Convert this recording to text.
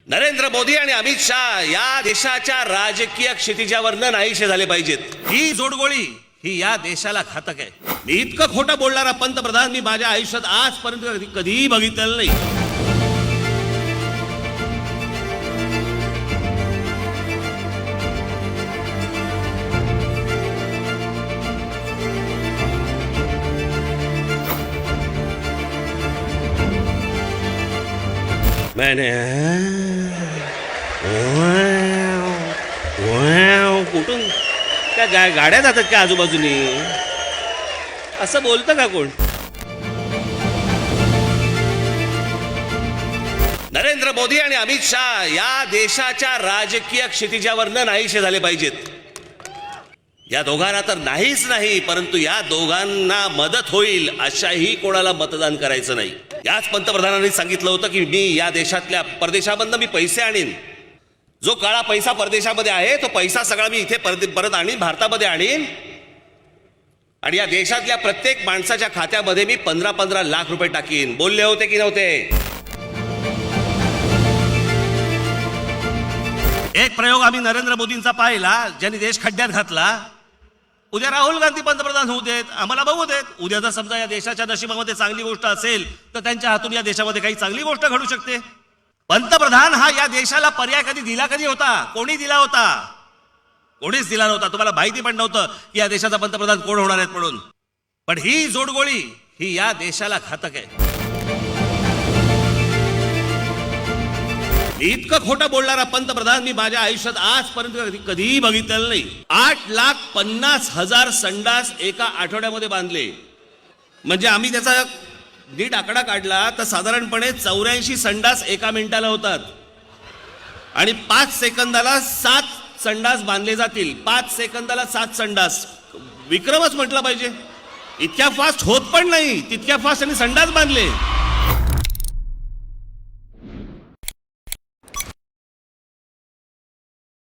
नरेंद्र मोदी आणि अमित शाह या देशाच्या राजकीय क्षितिजावर नाहीसे झाले पाहिजेत. ही जोडगोळी ही या देशाला घातक आहे. मी इतकं खोटं बोलणारा पंतप्रधान मी माझ्या आयुष्यात आजपर्यंत कधीही बघितलेलं नाही. मैंने कुठून त्या गाड्या जातात का आजूबाजूनी? असं बोलतं का कोण? नरेंद्र मोदी आणि अमित शाह या देशाच्या राजकीय क्षितिजावर नाहीसे झाले पाहिजेत. या दोघांना तर नाहीच नाही, परंतु या दोघांना मदत होईल अशाही कोणाला मतदान करायचं नाही. याच पंतप्रधानांनी सांगितलं होतं की मी या देशातल्या परदेशामधनं मी पैसे आणीन. जो काळा पैसा परदेशामध्ये आहे तो पैसा सगळा मी इथे परत आणीन, भारतामध्ये आणीन, आणि या देशातल्या प्रत्येक माणसाच्या खात्यामध्ये मी 15-15 लाख रुपये टाकीन. बोलले होते की नव्हते? एक प्रयोग आम्ही नरेंद्र मोदींचा पाहिला, ज्यांनी देश खड्ड्यात घातला. उद्या राहुल गांधी पंतप्रधान होऊ देत, आम्हाला बघू देत. उद्या जर समजा या देशाच्या नशिबामध्ये चांगली गोष्ट असेल तर त्यांच्या हातून या देशामध्ये काही चांगली गोष्ट घडू शकते. पंतप्रधान हा या देशाला पर्याय कधी होता? कोणी दिला होता? कोणीच दिला नव्हता. तुम्हाला माहिती पण नव्हतं की या देशाचा पंतप्रधान कोण होणार आहेत म्हणून. पण ही जोडगोळी ही या देशाला घातक आहे. इतकं खोटं बोलणारा पंतप्रधान मी माझ्या आयुष्यात आजपर्यंत कधीही बघितलेलं नाही. 8,50,000 संडास एका आठवड्यामध्ये बांधले. म्हणजे आम्ही त्याचा नीट आकडा काढला तर साधारणपणे 84 संडास एका मिनिटाला होतात आणि 5 सेकंदाला 7 संडास बांधले जातील. 5 सेकंदाला 7 संडास, विक्रमच म्हटलं पाहिजे. इतक्या फास्ट होत पण नाही, तितक्या फास्ट त्यांनी संडास बांधले.